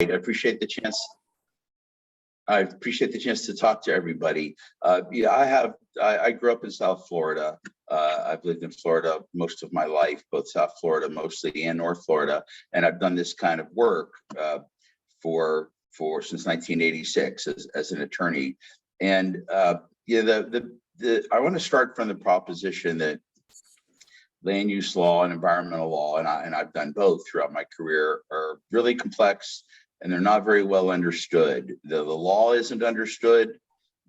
I appreciate the chance. I appreciate the chance to talk to everybody. Yeah, I grew up in South Florida. I've lived in Florida most of my life, both South Florida mostly and North Florida, and I've done this kind of work for since 1986 as an attorney. And yeah, I want to start from the proposition that land use law and environmental law, and I've done both throughout my career, are really complex and they're not very well understood. The law isn't understood,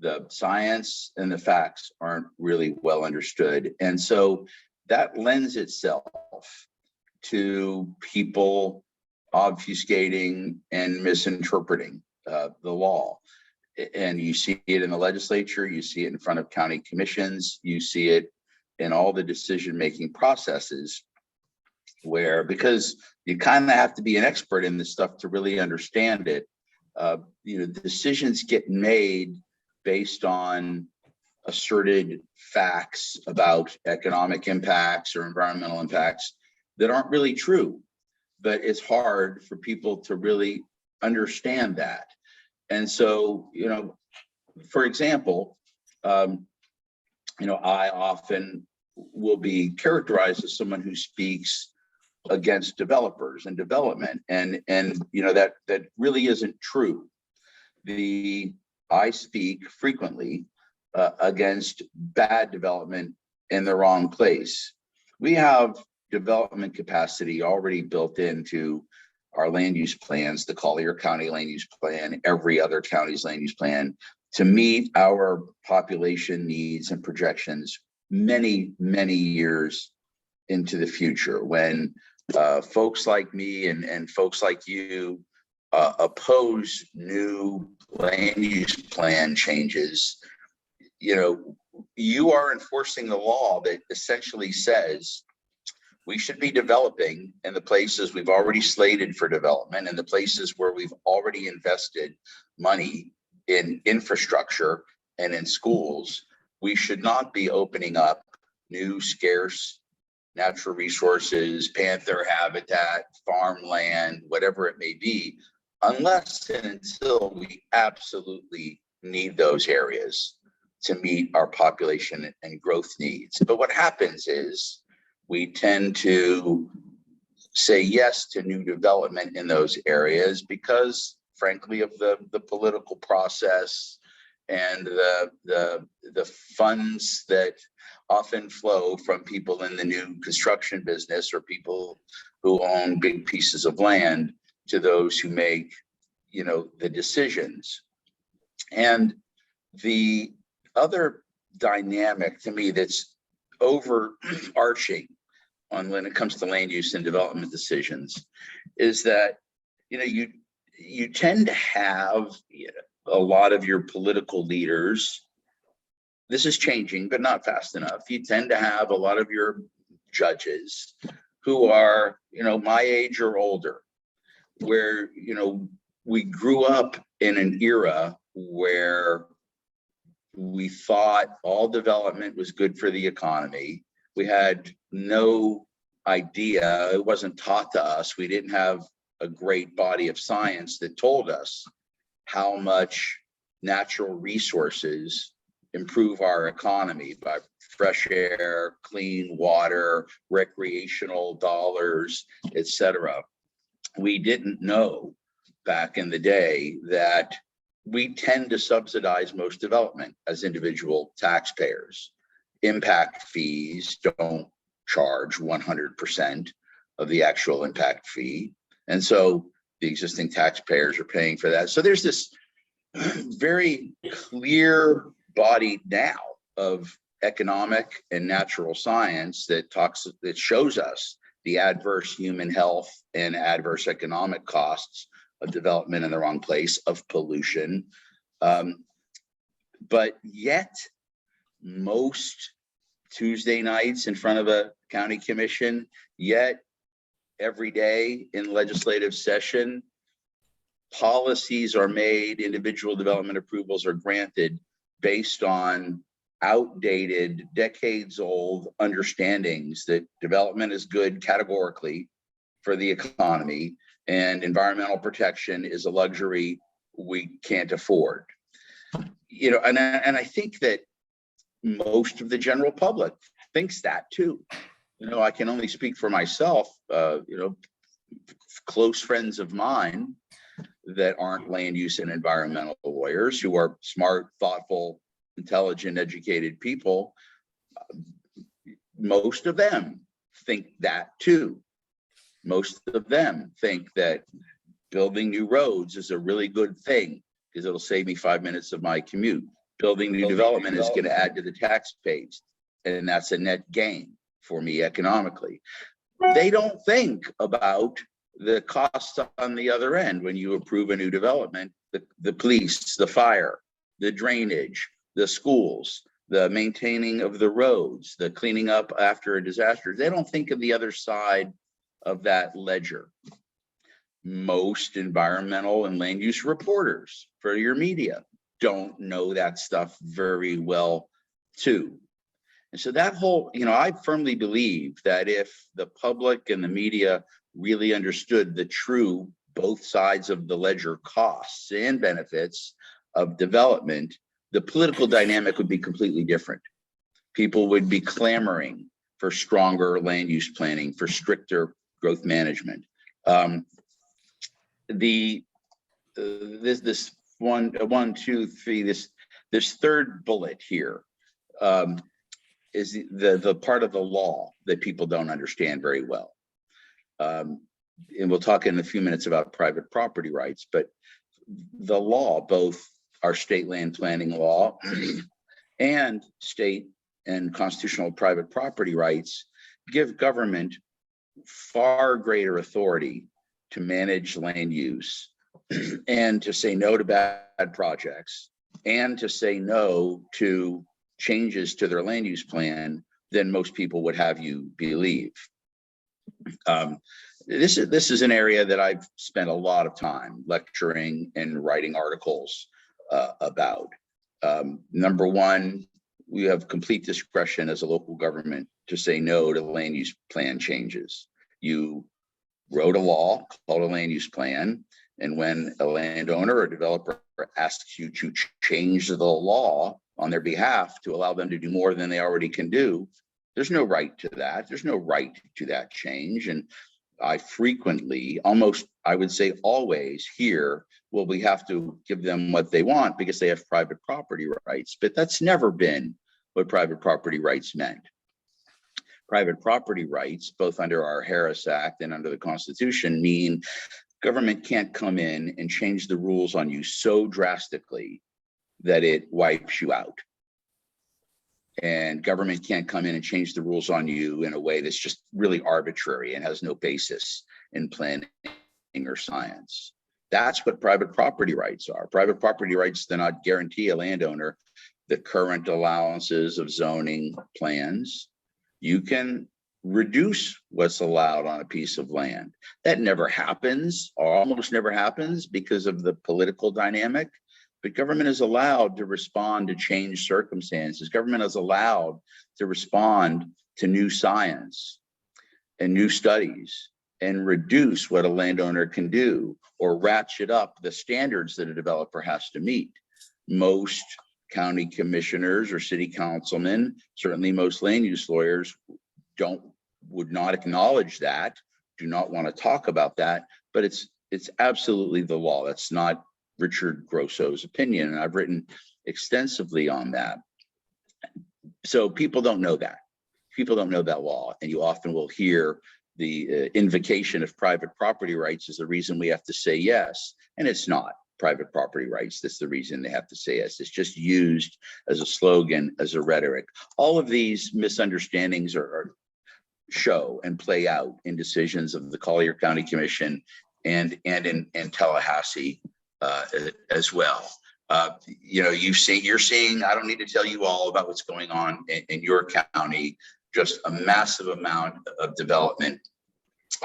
the science and the facts aren't really well understood. And so that lends itself to people obfuscating and misinterpreting the law. And you see it in the legislature, you see it in front of county commissions, you see it in all the decision-making processes, where, because you kind of have to be an expert in this stuff to really understand it, decisions get made based on asserted facts about economic impacts or environmental impacts that aren't really true, but it's hard for people to really understand that. And so, for example, I often will be characterized as someone who speaks against developers and development, and that really isn't true. I speak frequently against bad development in the wrong place. We have development capacity already built into our land use plans, the Collier County land use plan, every other county's land use plan, to meet our population needs and projections many, many years into the future. When folks like me and folks like you oppose new land use plan changes, you are enforcing the law that essentially says we should be developing in the places we've already slated for development, and the places where we've already invested money in infrastructure and in schools. We should not be opening up new scarce natural resources, panther habitat, farmland, whatever it may be, unless and until we absolutely need those areas to meet our population and growth needs. But what happens is we tend to say yes to new development in those areas because, frankly, of the political process and the funds that often flow from people in the new construction business or people who own big pieces of land to those who make, the decisions. And the other dynamic to me that's overarching when it comes to land use and development decisions is that, you tend to have a lot of your political leaders. This is changing, but not fast enough. You tend to have a lot of your judges who are, my age or older, where, we grew up in an era where we thought all development was good for the economy. We had no idea, it wasn't taught to us. We didn't have a great body of science that told us how much natural resources improve our economy by fresh air, clean water, recreational dollars, etc. We didn't know back in the day that we tend to subsidize most development as individual taxpayers. Impact fees don't charge 100% of the actual impact fee. And so the existing taxpayers are paying for that. So there's this very clear body now of economic and natural science that shows us the adverse human health and adverse economic costs of development in the wrong place, of pollution. But yet most Tuesday nights in front of a county commission, yet every day in legislative session, policies are made, individual development approvals are granted based on outdated, decades-old understandings that development is good categorically for the economy, and environmental protection is a luxury we can't afford. You know, and I think that most of the general public thinks that too. You know, I can only speak for myself. You know, close friends of mine that aren't land use and environmental lawyers, who are smart, thoughtful, intelligent, educated people, most of them think that too. Most of them think that building new roads is a really good thing because it'll save me 5 minutes of my commute. Building new development is going to add to the tax base, and that's a net gain for me economically. They don't think about the costs on the other end when you approve a new development, the police, the fire, the drainage, the schools, the maintaining of the roads, the cleaning up after a disaster. They don't think of the other side of that ledger. Most environmental and land use reporters for your media don't know that stuff very well too. And so that whole, you know, I firmly believe that if the public and the media really understood the true both sides of the ledger, costs and benefits of development, the political dynamic would be completely different. People would be clamoring for stronger land use planning, for stricter growth management. This third bullet here is the part of the law that people don't understand very well. And we'll talk in a few minutes about private property rights, but the law, both our state land planning law and state and constitutional private property rights, give government far greater authority to manage land use and to say no to bad projects and to say no to changes to their land use plan than most people would have you believe. This is an area that I've spent a lot of time lecturing and writing articles about. Number one, we have complete discretion as a local government to say no to land use plan changes. You wrote a law called a land use plan, and when a landowner or developer asks you to change the law on their behalf to allow them to do more than they already can do, there's no right to that. There's no right to that change. And I frequently, almost, I would say always, hear, well, we have to give them what they want because they have private property rights. But that's never been what private property rights meant. Private property rights, both under our Harris Act and under the Constitution, mean government can't come in and change the rules on you so drastically that it wipes you out. And government can't come in and change the rules on you in a way that's just really arbitrary and has no basis in planning or science. That's what private property rights are. Private property rights do not guarantee a landowner the current allowances of zoning plans. You can reduce what's allowed on a piece of land. That never happens, or almost never happens, because of the political dynamic. But government is allowed to respond to changed circumstances. Government is allowed to respond to new science and new studies and reduce what a landowner can do or ratchet up the standards that a developer has to meet. Most county commissioners or city councilmen, certainly most land use lawyers, would not acknowledge that, do not want to talk about that, but it's absolutely the law. That's not Richard Grosso's opinion, and I've written extensively on that. So people don't know that. People don't know that law, and you often will hear the invocation of private property rights is the reason we have to say yes, and it's not private property rights that's the reason they have to say yes. It's just used as a slogan, as a rhetoric. All of these misunderstandings are show and play out in decisions of the Collier County Commission and in Tallahassee as well. You know, you're seeing, I don't need to tell you all about what's going on in your county, just a massive amount of development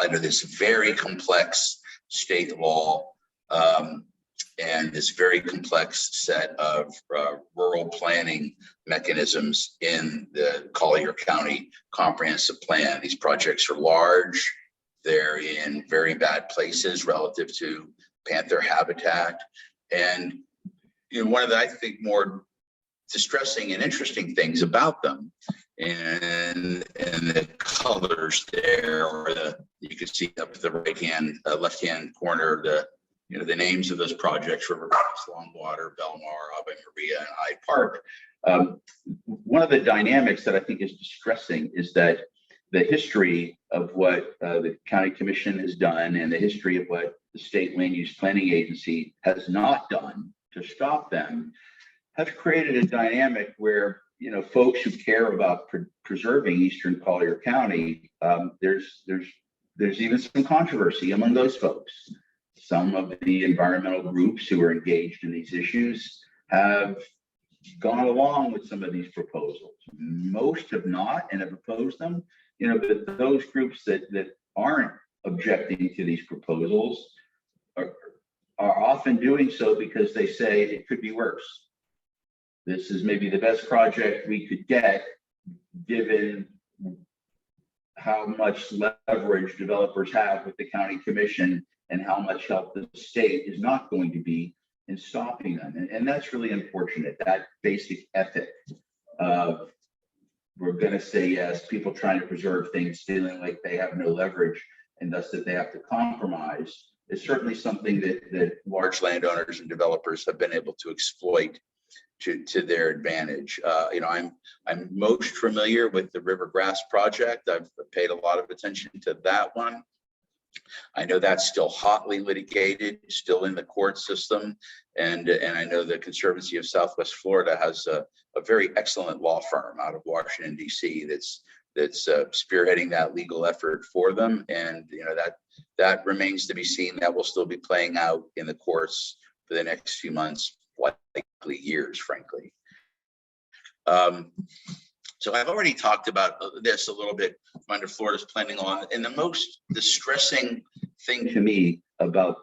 under this very complex state law and this very complex set of rural planning mechanisms in the Collier County Comprehensive Plan. These projects are large, They're in very bad places relative to panther habitat. And one of the, I think, more distressing and interesting things about them, and the colors there, or you can see up the left-hand corner, the names of those projects: Rivercrest, Longwater, Belmar, Ave Maria, and Hyde Park. One of the dynamics that I think is distressing is that the history of what the county commission has done, and the history of what the state land use planning agency has not done to stop them, have created a dynamic where folks who care about preserving Eastern Collier County, there's even some controversy among those folks. Some of the environmental groups who are engaged in these issues have gone along with some of these proposals. Most have not and have opposed them. But those groups that aren't objecting to these proposals are often doing so because they say it could be worse. This is maybe the best project we could get, given how much leverage developers have with the county commission and how much help the state is not going to be in stopping them. And that's really unfortunate, that basic ethic of, we're going to say yes, people trying to preserve things, feeling like they have no leverage and thus that they have to compromise, is certainly something that large landowners and developers have been able to exploit to their advantage. I'm most familiar with the Rivergrass project. I've paid a lot of attention to that one. I know that's still hotly litigated, still in the court system, and I know the Conservancy of Southwest Florida has a very excellent law firm out of Washington, D.C. that's spearheading that legal effort for them, and that remains to be seen. That will still be playing out in the courts for the next few months, likely years, frankly. So I've already talked about this a little bit under Florida's planning law, and the most distressing thing to me about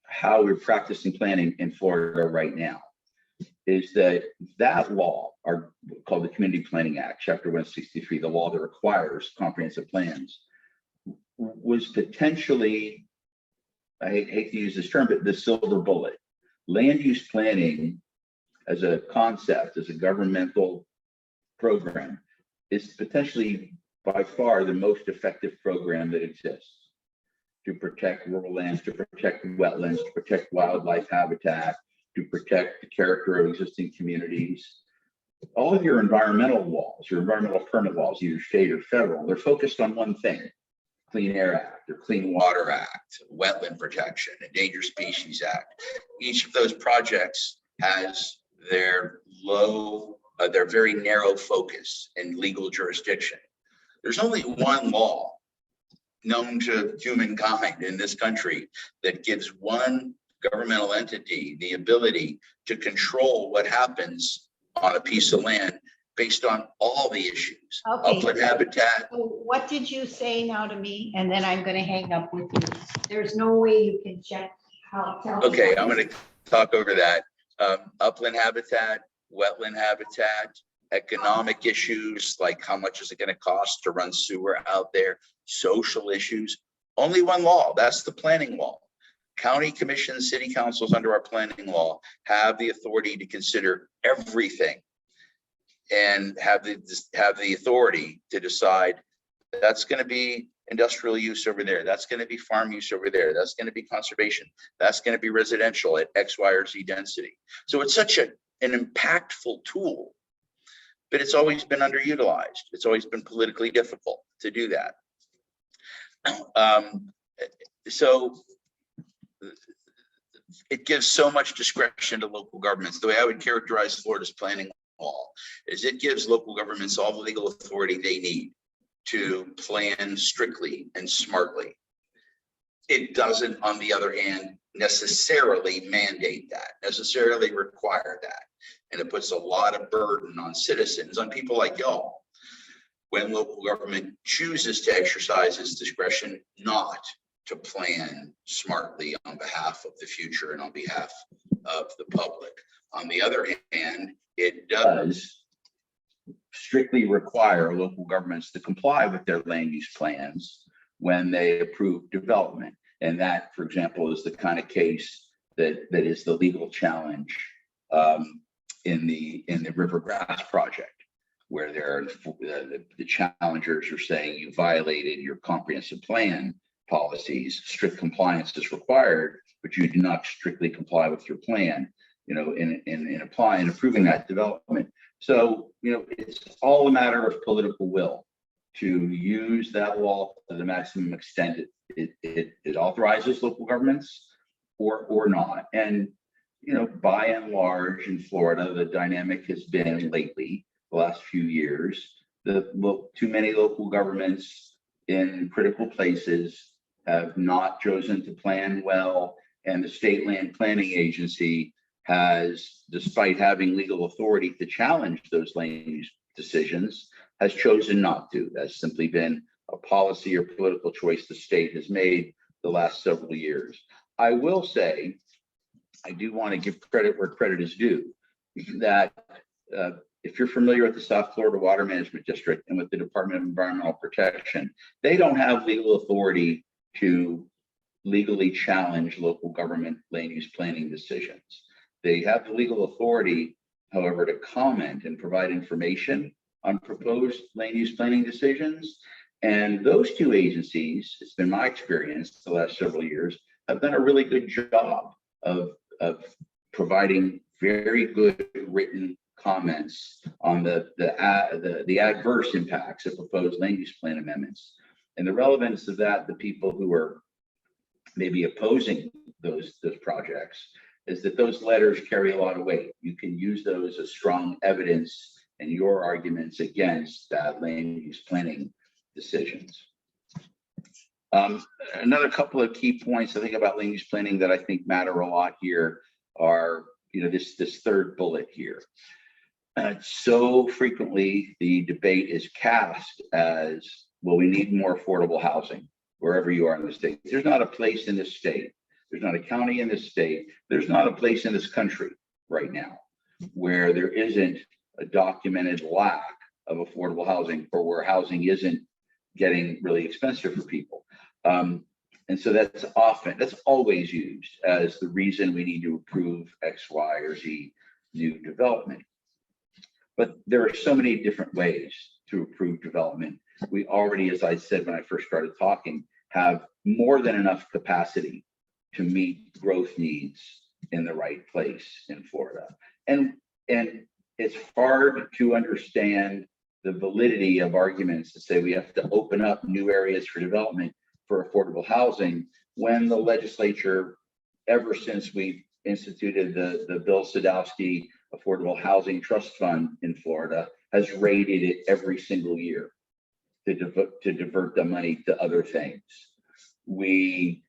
how we're practicing planning in Florida right now is that law, called the Community Planning Act, Chapter 163, the law that requires comprehensive plans, was potentially, I hate to use this term, but the silver bullet. Land use planning as a concept, as a governmental program, is potentially by far the most effective program that exists to protect rural lands, to protect wetlands, to protect wildlife habitat, to protect the character of existing communities. All of your environmental laws, your environmental permit laws, either state or federal, they're focused on one thing: Clean Air Act or Clean Water Act, Wetland Protection, Endangered Species Act. Each of those projects has their very narrow focus and legal jurisdiction. There's only one law known to humankind in this country that gives one governmental entity the ability to control what happens on a piece of land based on all the issues. Okay. Upland habitat. So what did you say now to me? And then I'm going to hang up with you. There's no way you can check how. Okay, I'm going to talk over that. Upland habitat, wetland habitat, economic issues like how much is it going to cost to run sewer out there, social issues. Only one law, that's the planning law. County commissions, city councils under our planning law have the authority to consider everything and have the authority to decide that's going to be industrial use over there, that's going to be farm use over there, that's going to be conservation, that's going to be residential at X, Y, or Z density. So it's such an impactful tool, but it's always been underutilized. It's always been politically difficult to do that. So it gives so much discretion to local governments. The way I would characterize Florida's planning law is it gives local governments all the legal authority they need to plan strictly and smartly. It doesn't, on the other hand, necessarily mandate that, necessarily require that. And it puts a lot of burden on citizens, on people like y'all, when local government chooses to exercise its discretion not to plan smartly on behalf of the future and on behalf of the public. On the other hand, it does strictly require local governments to comply with their land use plans when they approve development. And that, for example, is the kind of case that is the legal challenge in the River Grass project, where the challengers are saying you violated your comprehensive plan policies, strict compliance is required, but you do not strictly comply with your plan, in approving that development. So, it's all a matter of political will to use that law to the maximum extent it authorizes local governments or not. And, by and large in Florida, the dynamic has been lately, the last few years, too many local governments in critical places have not chosen to plan well, and the state land planning agency has, despite having legal authority to challenge those land use decisions, has chosen not to. That's simply been a policy or political choice the state has made the last several years. I will say, I do want to give credit where credit is due, that if you're familiar with the South Florida Water Management District and with the Department of Environmental Protection, they don't have legal authority to legally challenge local government land use planning decisions. They have the legal authority, however, to comment and provide information on proposed land use planning decisions. And those two agencies, it's been my experience the last several years, have done a really good job of providing very good written comments on the adverse impacts of proposed land use plan amendments. And the relevance of that, the people who are maybe opposing those projects, is that those letters carry a lot of weight. You can use those as strong evidence in your arguments against land use planning decisions. Another couple of key points I think about land use planning that I think matter a lot here are, this third bullet here. So frequently the debate is cast as, well, we need more affordable housing wherever you are in the state. There's not a place in this state, there's not a county in this state, there's not a place in this country right now where there isn't a documented lack of affordable housing, or where housing isn't getting really expensive for people. And so that's always used as the reason we need to approve X, Y, or Z new development. But there are so many different ways to approve development. We already, as I said when I first started talking, have more than enough capacity to meet growth needs in the right place in Florida. And it's hard to understand the validity of arguments to say we have to open up new areas for development for affordable housing when the legislature, ever since we instituted the Bill Sadowski Affordable Housing Trust Fund in Florida, has raided it every single year to divert the money to other things. We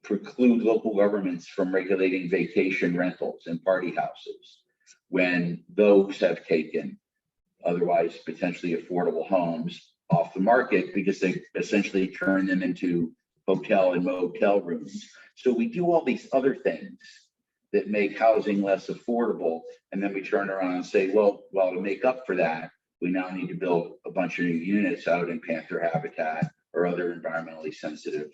preclude local governments from regulating vacation rentals and party houses when those have taken otherwise potentially affordable homes off the market because they essentially turn them into hotel and motel rooms. So we do all these other things that make housing less affordable, and then we turn around and say, well, to make up for that, we now need to build a bunch of new units out in panther habitat or other environmentally sensitive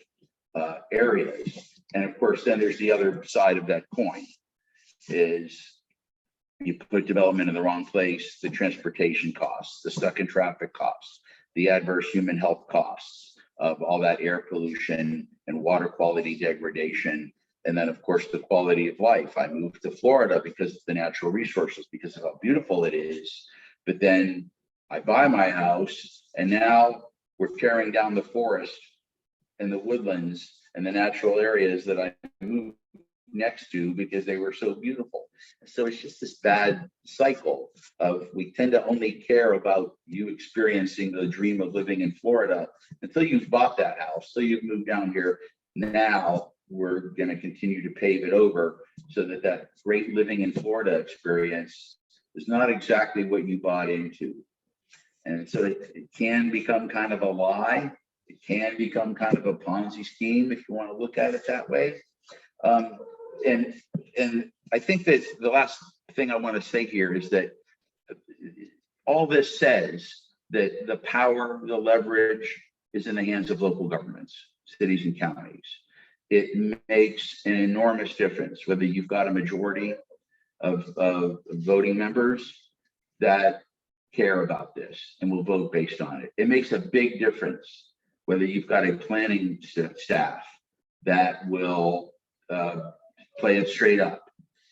areas. And of course, then there's the other side of that coin, is you put development in the wrong place, the transportation costs, the stuck in traffic costs, the adverse human health costs of all that air pollution and water quality degradation. And then of course, the quality of life. I moved to Florida because of the natural resources, because of how beautiful it is. But then I buy my house and now we're tearing down the forest and the woodlands and the natural areas that I moved next to because they were so beautiful. So it's just this bad cycle of, we tend to only care about you experiencing the dream of living in Florida until you've bought that house, so you've moved down here. Now we're going to continue to pave it over so that that great living in Florida experience is not exactly what you bought into. And so it can become kind of a lie. It can become kind of a Ponzi scheme if you want to look at it that way. And I think that the last thing I want to say here is that all this says that the power, the leverage, is in the hands of local governments, cities and counties. It makes an enormous difference whether you've got a majority of voting members that care about this and will vote based on it. It makes a big difference whether you've got a planning staff that will play it straight up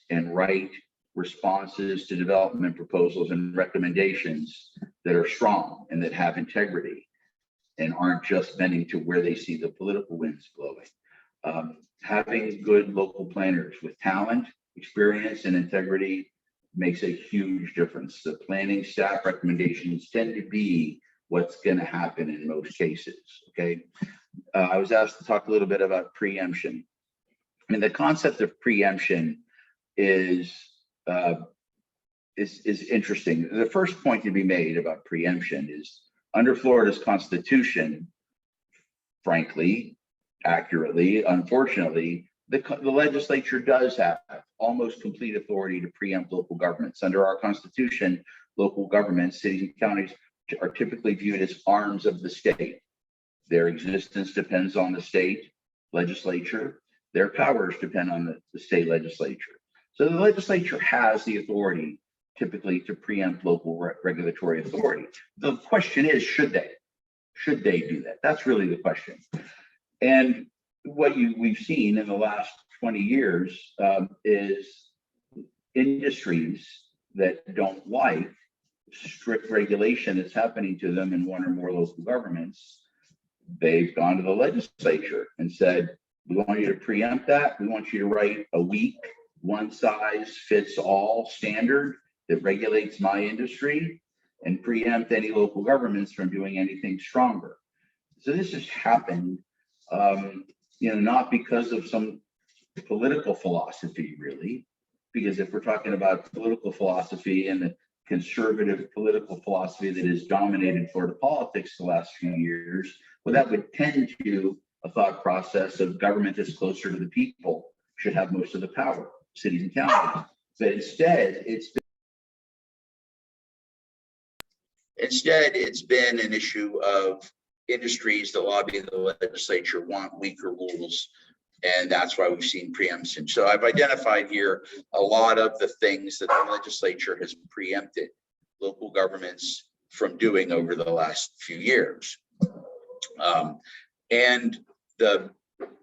and write responses to development proposals and recommendations that are strong and that have integrity and aren't just bending to where they see the political winds blowing. Having good local planners with talent, experience, and integrity makes a huge difference. The planning staff recommendations tend to be what's going to happen in most cases. Okay. I was asked to talk a little bit about preemption. I mean, the concept of preemption is interesting. The first point to be made about preemption is under Florida's Constitution, frankly, accurately, unfortunately, the legislature does have almost complete authority to preempt local governments. Under our Constitution, local governments, cities and counties, are typically viewed as arms of the state. Their existence depends on the state legislature. Their powers depend on the state legislature. So the legislature has the authority typically to preempt local regulatory authority. The question is, should they? Should they do that? That's really the question. And what we've seen in the last 20 years is industries that don't like strict regulation that's happening to them in one or more local governments. They've gone to the legislature and said, we want you to preempt that. We want you to write a weak, one size fits all standard that regulates my industry and preempt any local governments from doing anything stronger. So this has happened, not because of some political philosophy, really, because if we're talking about political philosophy and the conservative political philosophy that has dominated Florida politics the last few years, well, that would tend to a thought process of government that's closer to the people should have most of the power, cities and counties. But instead, it's been an issue of industries that lobby the legislature want weaker rules, and that's why we've seen preemption. So I've identified here a lot of the things that the legislature has preempted local governments from doing over the last few years. And the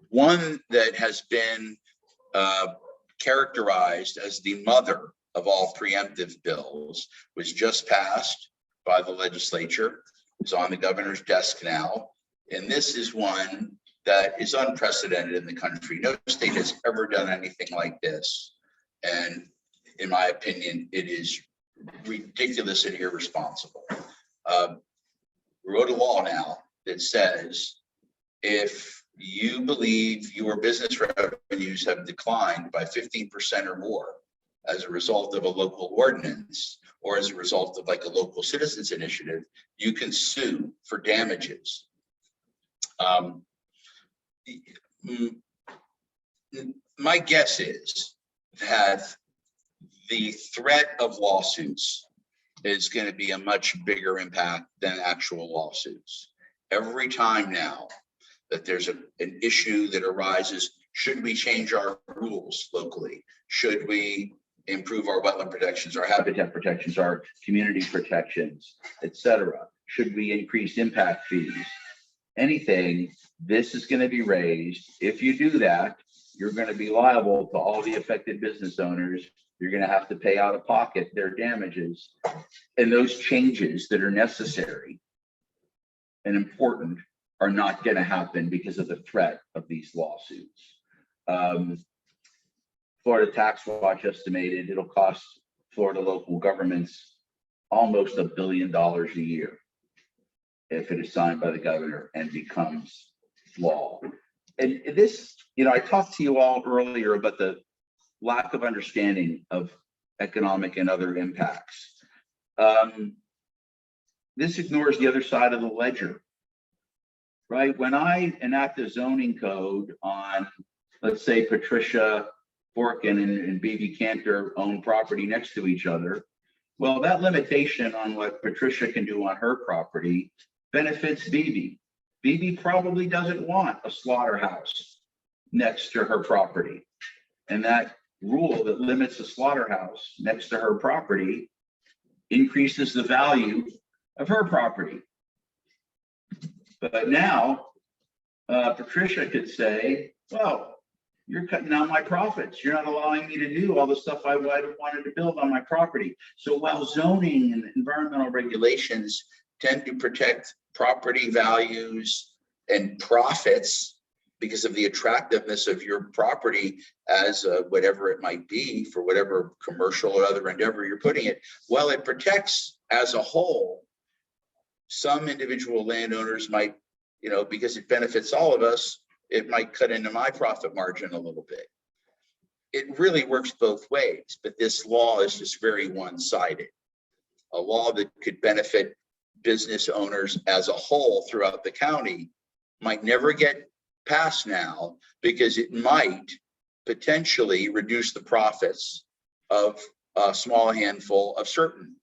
one that has been characterized as the mother of all preemptive bills was just passed by the legislature. It's on the governor's desk now. And this is one that is unprecedented in the country. No state has ever done anything like this. And in my opinion, it is ridiculous and irresponsible. We wrote a law now that says if you believe your business revenues have declined by 15% or more as a result of a local ordinance or as a result of like a local citizens initiative, you can sue for damages. My guess is that the threat of lawsuits is going to be a much bigger impact than actual lawsuits. Every time now that there's an issue that arises, should we change our rules locally? Should we improve our wetland protections, our habitat protections, our community protections, etc.? Should we increase impact fees? Anything, this is going to be raised. If you do that, you're going to be liable to all the affected business owners. You're going to have to pay out of pocket their damages. And those changes that are necessary and important are not going to happen because of the threat of these lawsuits. Florida Tax Watch estimated it'll cost Florida local governments almost $1 billion a year if it is signed by the governor and becomes law. And this, I talked to you all earlier about the lack of understanding of economic and other impacts. This ignores the other side of the ledger, right? When I enact a zoning code on, let's say, Patricia Borkin and B.B. Cantor own property next to each other, well, that limitation on what Patricia can do on her property benefits B.B. BB probably doesn't want a slaughterhouse next to her property. And that rule that limits a slaughterhouse next to her property increases the value of her property. But now, Patricia could say, well, you're cutting down my profits. You're not allowing me to do all the stuff I would have wanted to build on my property. So while zoning and environmental regulations tend to protect property values and profits because of the attractiveness of your property as whatever it might be for whatever commercial or other endeavor you're putting it, while it protects as a whole, some individual landowners might, you know, because it benefits all of us, it might cut into my profit margin a little bit. It really works both ways, but this law is just very one-sided. A law that could benefit business owners as a whole throughout the county might never get passed now because it might potentially reduce the profits of a small handful of certain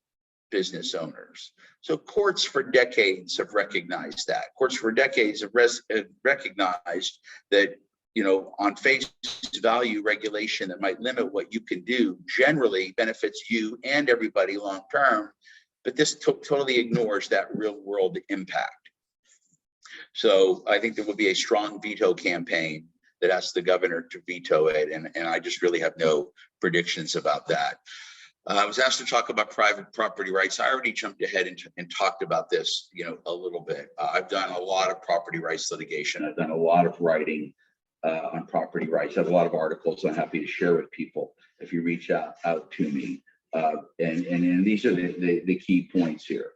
business owners. So courts for decades have recognized that. Courts for decades have recognized that, you know, on face value regulation that might limit what you can do generally benefits you and everybody long term, but this totally ignores that real world impact. So I think there will be a strong veto campaign that asks the governor to veto it, and I just really have no predictions about that. I was asked to talk about private property rights. I already jumped ahead and talked about this, you know, a little bit. I've done a lot of property rights litigation. I've done a lot of writing on property rights. I have a lot of articles I'm happy to share with people if you reach out to me. And these are the key points here.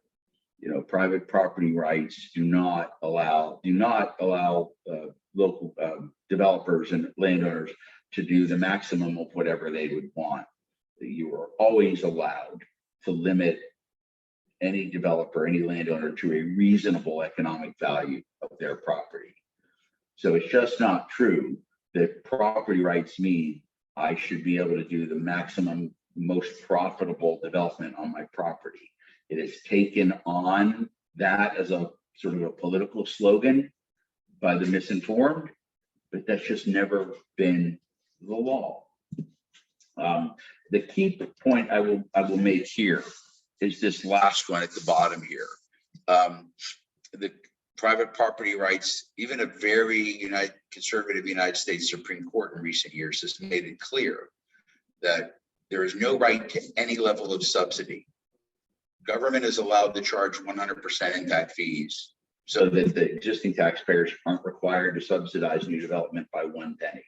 You know, private property rights do not allow local developers and landowners to do the maximum of whatever they would want. You are always allowed to limit any developer, any landowner to a reasonable economic value of their property. So it's just not true that property rights mean I should be able to do the maximum, most profitable development on my property. It has taken on that as a sort of a political slogan by the misinformed, but that's just never been the law. The key point I will make here is this last one at the bottom here. The private property rights, even a very conservative United States Supreme Court in recent years has made it clear that there is no right to any level of subsidy. Government is allowed to charge 100% impact fees so that the existing taxpayers aren't required to subsidize new development by 1 penny.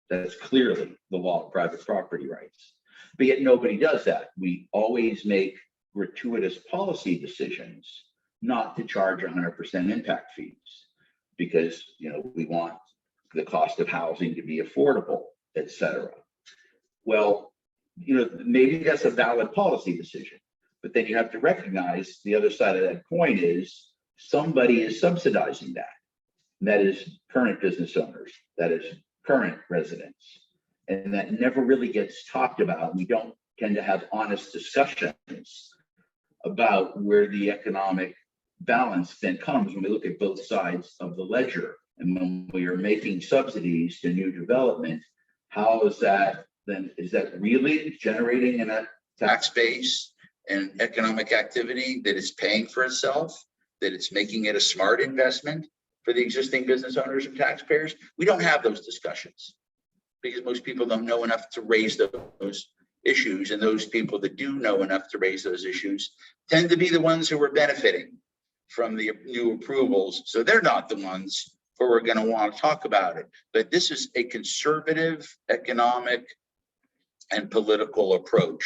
That's clearly the law of private property rights. But yet nobody does that. We always make gratuitous policy decisions not to charge 100% impact fees because, you know, we want the cost of housing to be affordable, et cetera. Well, you know, maybe that's a valid policy decision, but then you have to recognize the other side of that coin is somebody is subsidizing that. And that is current business owners, that is current residents. And that never really gets talked about. We don't tend to have honest discussions about where the economic balance then comes when we look at both sides of the ledger. And when we are making subsidies to new development, how is that then? Is that really generating a tax base and economic activity that is paying for itself, that it's making it a smart investment for the existing business owners and taxpayers? We don't have those discussions because most people don't know enough to raise those issues. And those people that do know enough to raise those issues tend to be the ones who are benefiting from the new approvals. So they're not the ones who are going to want to talk about it. But this is a conservative economic and political approach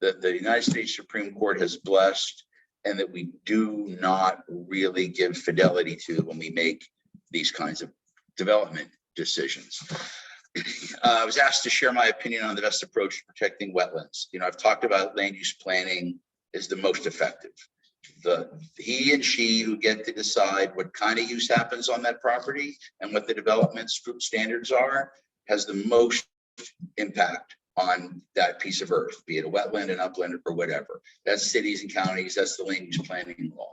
that the United States Supreme Court has blessed and that we do not really give fidelity to when we make these kinds of development decisions. I was asked to share my opinion on the best approach to protecting wetlands. You know, I've talked about land use planning is the most effective. He and she who get to decide what kind of use happens on that property and what the development standards are has the most impact on that piece of earth, be it a wetland, an upland, or whatever. That's cities and counties, that's the land use planning law.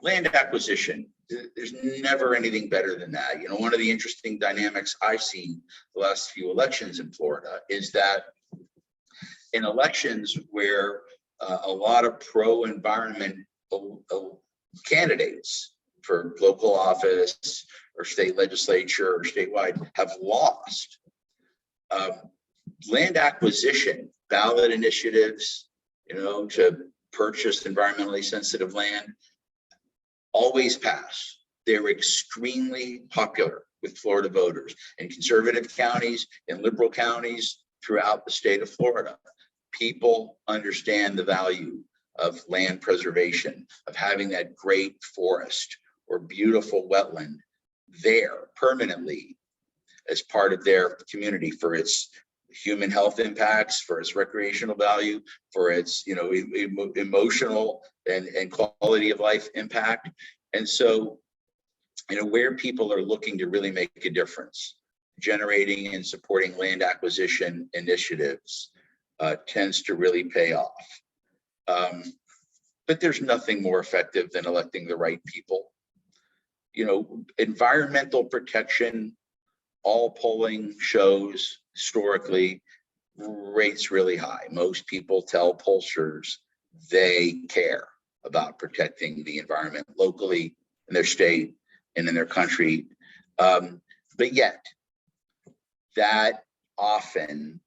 Land acquisition, there's never anything better than that. You know, one of the interesting dynamics I've seen the last few elections in Florida is that in elections where a lot of pro-environment candidates for local office or state legislature or statewide have lost, land acquisition, ballot initiatives, you know, to purchase environmentally sensitive land always pass. They're extremely popular with Florida voters in conservative counties and liberal counties throughout the state of Florida. People understand the value of land preservation, of having that great forest or beautiful wetland there permanently as part of their community for its human health impacts, for its recreational value, for its, you know, emotional and quality of life impact. And so, you know, where people are looking to really make a difference, generating and supporting land acquisition initiatives tends to really pay off. But there's nothing more effective than electing the right people. You know, environmental protection, all polling shows historically rates really high. Most people tell pollsters they care about protecting the environment locally in their state and in their country. But yet that often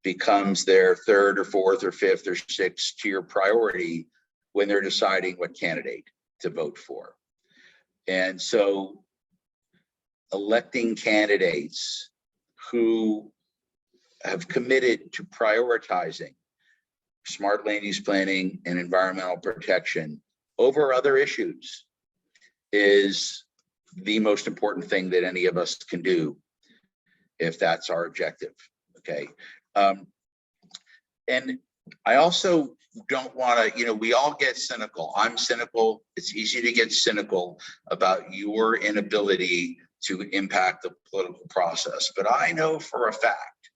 becomes their third or fourth or fifth or sixth tier priority when they're deciding what candidate to vote for. And so electing candidates who have committed to prioritizing smart land use planning and environmental protection over other issues is the most important thing that any of us can do if that's our objective. Okay. And I also don't want to, you know, we all get cynical. I'm cynical. It's easy to get cynical about your inability to impact the political process. But I know for a fact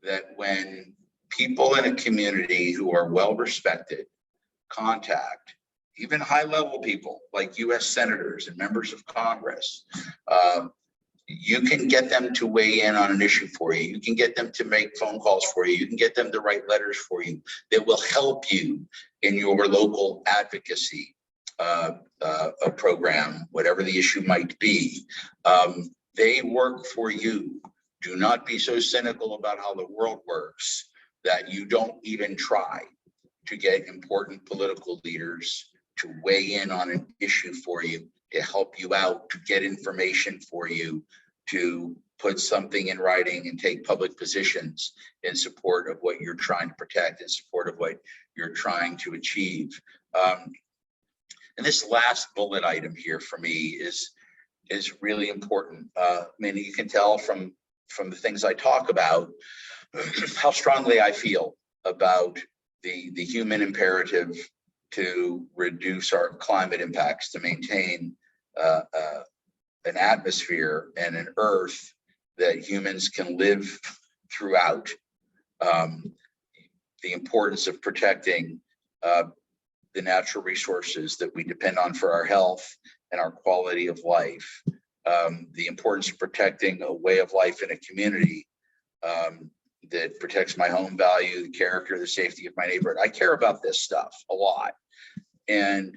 that when people in a community who are well respected contact even high level people like US senators and members of Congress, you can get them to weigh in on an issue for you. You can get them to make phone calls for you. You can get them to write letters for you that will help you in your local advocacy program, whatever the issue might be. They work for you. Do not be so cynical about how the world works that you don't even try to get important political leaders to weigh in on an issue for you, to help you out, to get information for you, to put something in writing and take public positions in support of what you're trying to protect, in support of what you're trying to achieve. And this last bullet item here for me is really important. I mean, you can tell from the things I talk about how strongly I feel about the human imperative to reduce our climate impacts, to maintain an atmosphere and an earth that humans can live throughout. The importance of protecting the natural resources that we depend on for our health and our quality of life. The importance of protecting a way of life in a community that protects my home value, the character, the safety of my neighborhood. I care about this stuff a lot. And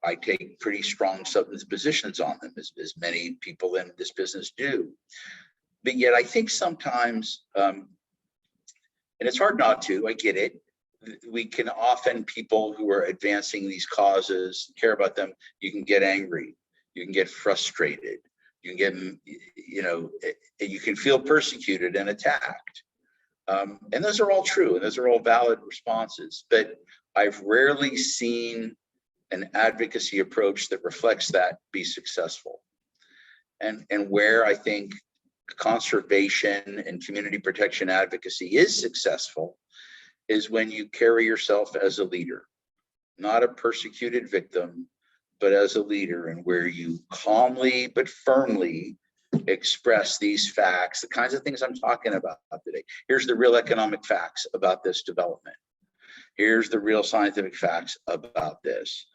I take pretty strong substantive positions on them, as many people in this business do. But yet I think sometimes, and it's hard not to, I get it, we can often, people who are advancing these causes, care about them, you can get angry, you can get frustrated, you can get, you know, you can feel persecuted and attacked. And those are all true, and those are all valid responses, but I've rarely seen an advocacy approach that reflects that be successful. And where I think conservation and community protection advocacy is successful is when you carry yourself as a leader, not a persecuted victim, but as a leader, and where you calmly but firmly express these facts, the kinds of things I'm talking about today. Here's the real economic facts about this development. Here's the real scientific facts about this.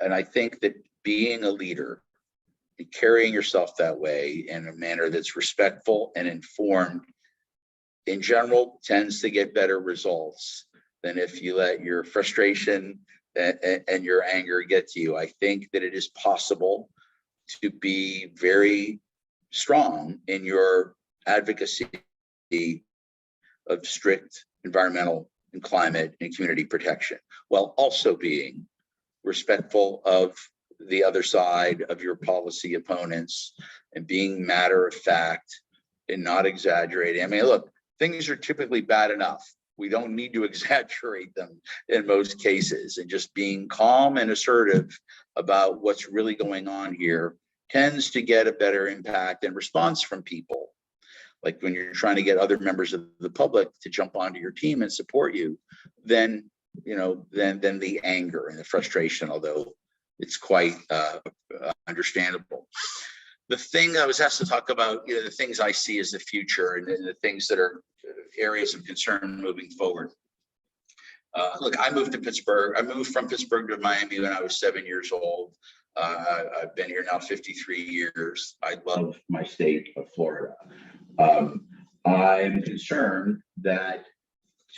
And I think that being a leader and carrying yourself that way in a manner that's respectful and informed in general tends to get better results than if you let your frustration and your anger get to you. I think that it is possible to be very strong in your advocacy of strict environmental and climate and community protection, while also being respectful of the other side of your policy opponents and being matter of fact and not exaggerating. I mean, look, things are typically bad enough. We don't need to exaggerate them in most cases, and just being calm and assertive about what's really going on here tends to get a better impact and response from people. Like when you're trying to get other members of the public to jump onto your team and support you, then the anger and the frustration, although it's quite understandable. The thing I was asked to talk about, the things I see as the future and the things that are areas of concern moving forward. Look, I moved to Pittsburgh. I moved from Pittsburgh to Miami when I was 7 years old. I've been here now 53 years. I love my state of Florida. I'm concerned that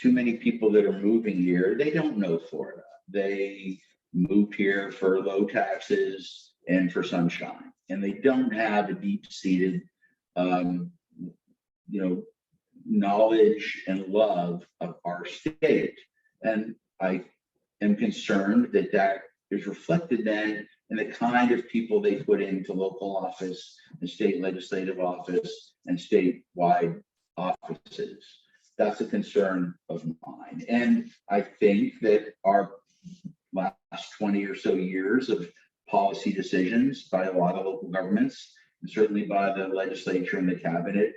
too many people that are moving here, they don't know Florida. They moved here for low taxes and for sunshine, and they don't have a deep-seated, knowledge and love of our state. And I am concerned that that is reflected then in the kind of people they put into local office and state legislative office and statewide offices. That's a concern of mine. And I think that our last 20 or so years of policy decisions by a lot of local governments, and certainly by the legislature and the cabinet,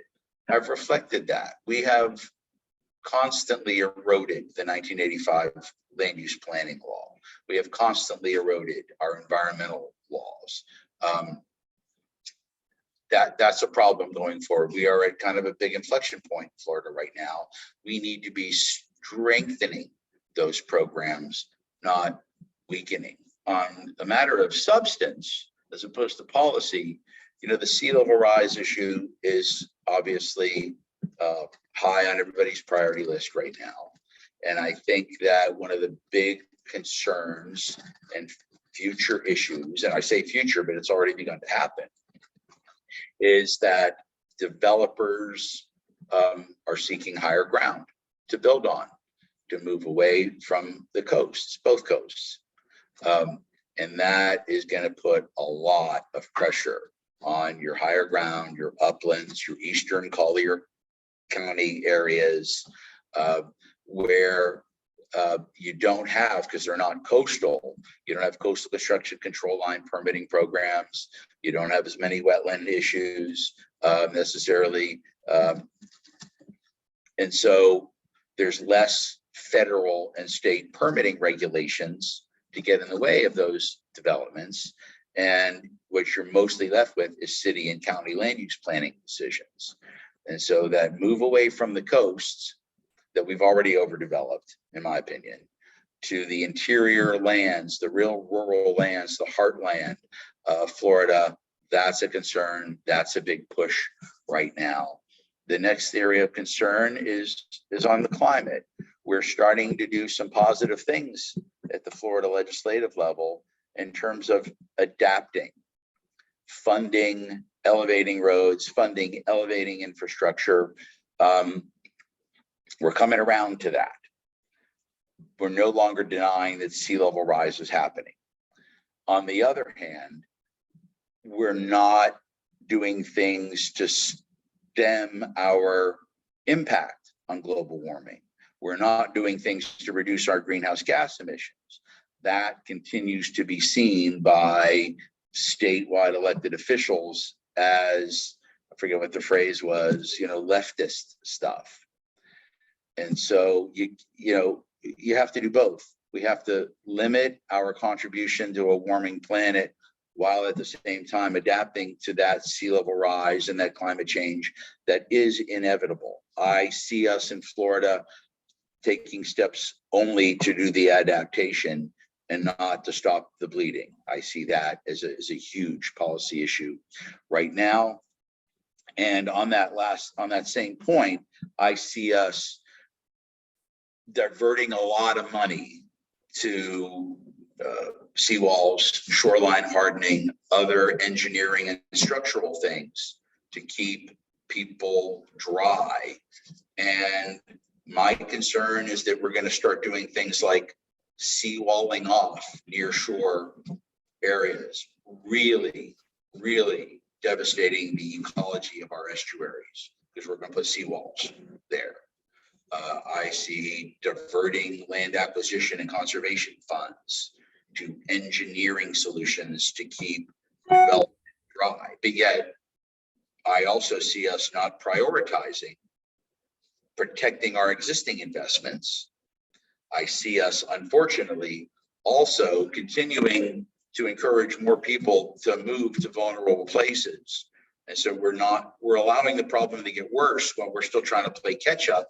have reflected that. We have constantly eroded the 1985 land use planning law. We have constantly eroded our environmental laws. That's a problem going forward. We are at kind of a big inflection point in Florida right now. We need to be strengthening those programs, not weakening. On the matter of substance, as opposed to policy, the sea level rise issue is obviously high on everybody's priority list right now. And I think that one of the big concerns and future issues, and I say future, but it's already begun to happen, is that developers are seeking higher ground to build on, to move away from the coasts, both coasts. And that is going to put a lot of pressure on your higher ground, your uplands, your eastern Collier County areas, where you don't have, because they're not coastal, you don't have coastal construction control line permitting programs, you don't have as many wetland issues necessarily. And so there's less federal and state permitting regulations to get in the way of those developments. And what you're mostly left with is city and county land use planning decisions. And so that move away from the coasts that we've already overdeveloped, in my opinion, to the interior lands, the real rural lands, the heartland of Florida, that's a concern. That's a big push right now. The next area of concern is on the climate. We're starting to do some positive things at the Florida legislative level in terms of adapting, funding, elevating roads, funding, elevating infrastructure. We're coming around to that. We're no longer denying that sea level rise is happening. On the other hand, we're not doing things to stem our impact on global warming. We're not doing things to reduce our greenhouse gas emissions. That continues to be seen by statewide elected officials as, I forget what the phrase was, leftist stuff. And so you have to do both. We have to limit our contribution to a warming planet while at the same time adapting to that sea level rise and that climate change that is inevitable. I see us in Florida taking steps only to do the adaptation and not to stop the bleeding. I see that as a huge policy issue right now. And on that same point, I see us diverting a lot of money to seawalls, shoreline hardening, other engineering and structural things to keep people dry. And my concern is that we're going to start doing things like seawalling off near shore areas, really, really devastating the ecology of our estuaries because we're going to put seawalls there. I see diverting land acquisition and conservation funds to engineering solutions to keep development dry. But yet, I also see us not prioritizing protecting our existing investments. I see us, unfortunately, also continuing to encourage more people to move to vulnerable places. And so we're allowing the problem to get worse while we're still trying to play catch up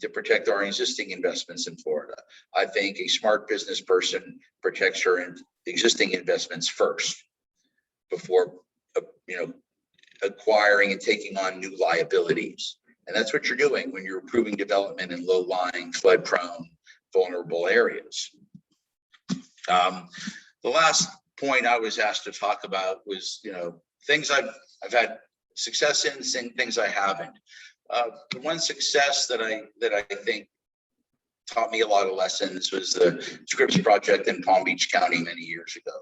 to protect our existing investments in Florida. I think a smart business person protects her existing investments first before, acquiring and taking on new liabilities. And that's what you're doing when you're approving development in low-lying, flood-prone, vulnerable areas. The last point I was asked to talk about was, things I've had success in, things I haven't. The one success that I think taught me a lot of lessons was the Scripps project in Palm Beach County many years ago.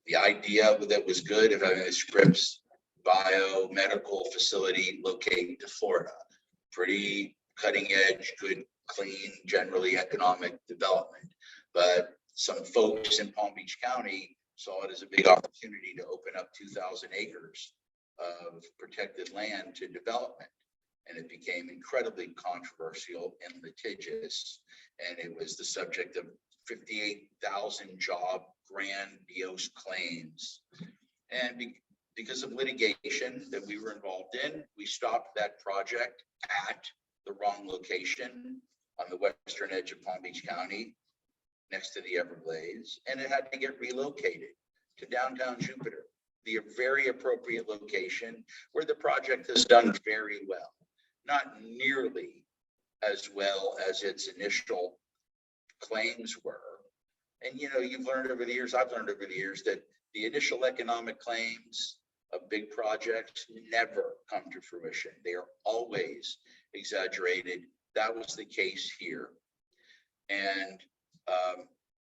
The idea that was good of having a Scripps biomedical facility located to Florida, pretty cutting edge, good, clean, generally economic development. But some folks in Palm Beach County saw it as a big opportunity to open up 2,000 acres of protected land to development. And it became incredibly controversial and litigious. And it was the subject of 58,000 job grandiose claims. And because of litigation that we were involved in, we stopped that project at the wrong location on the western edge of Palm Beach County, next to the Everglades, and it had to get relocated to downtown Jupiter, the very appropriate location where the project has done very well, not nearly as well as its initial claims were. And you've learned over the years, I've learned over the years, that the initial economic claims of big projects never come to fruition. They are always exaggerated. That was the case here. And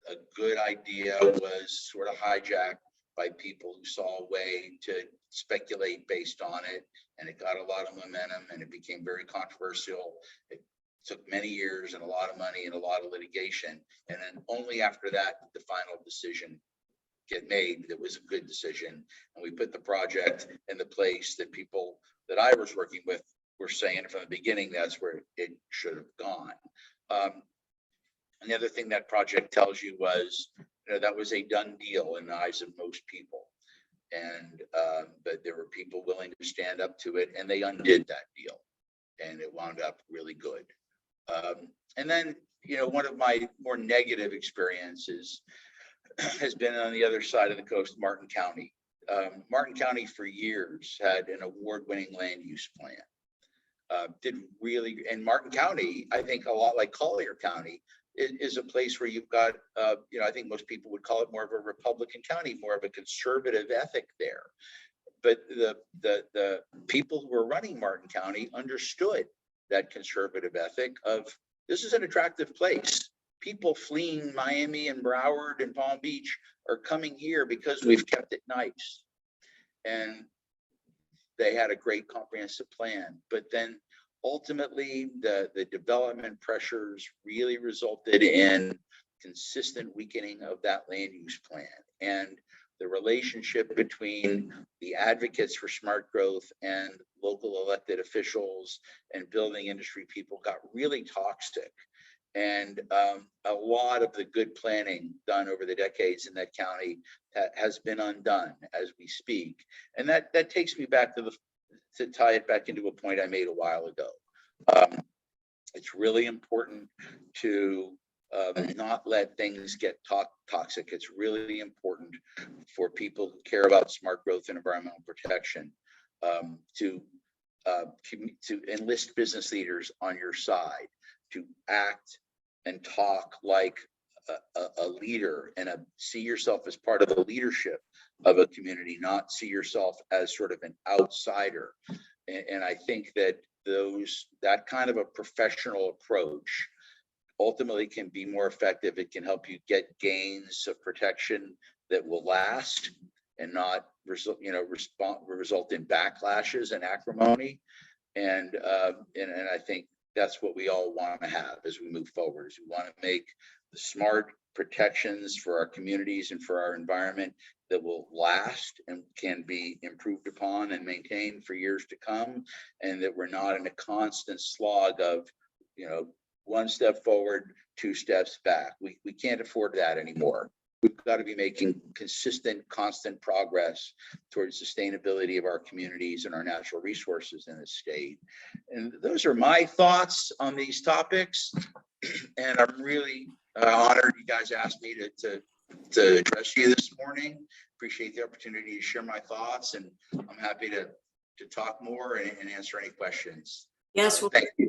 a good idea was sort of hijacked by people who saw a way to speculate based on it, and it got a lot of momentum and it became very controversial. It took many years and a lot of money and a lot of litigation. And then only after that did the final decision get made that was a good decision. And we put the project in the place that people that I was working with were saying from the beginning that's where it should have gone. And the other thing that project tells you was, that was a done deal in the eyes of most people. And but there were people willing to stand up to it, and they undid that deal, and it wound up really good. And then, one of my more negative experiences has been on the other side of the coast, Martin County. Martin County for years had an award-winning land use plan. And Martin County, I think a lot like Collier County, is a place where you've got, I think most people would call it more of a Republican county, more of a conservative ethic there. But the people who were running Martin County understood that conservative ethic of, this is an attractive place. People fleeing Miami and Broward and Palm Beach are coming here because we've kept it nice. And they had a great comprehensive plan. But then ultimately, the development pressures really resulted in consistent weakening of that land use plan. And the relationship between the advocates for smart growth and local elected officials and building industry people got really toxic. And a lot of the good planning done over the decades in that county has been undone as we speak. And that takes me back to tie it back into a point I made a while ago. It's really important to not let things get toxic. It's really important for people who care about smart growth and environmental protection to enlist business leaders on your side, to act and talk like a leader and see yourself as part of the leadership of a community, not see yourself as sort of an outsider. And I think that that kind of a professional approach ultimately can be more effective. It can help you get gains of protection that will last and not result in backlashes and acrimony. And I think that's what we all want to have as we move forward. Is we want to make the smart protections for our communities and for our environment that will last and can be improved upon and maintained for years to come, and that we're not in a constant slog of, one step forward, 2 steps back. We can't afford that anymore. We've got to be making consistent, constant progress towards sustainability of our communities and our natural resources in the state. And those are my thoughts on these topics. And I'm really honored you guys asked me to address you this morning. Appreciate the opportunity to share my thoughts, and I'm happy to talk more and answer any questions. Yes, well, thank you.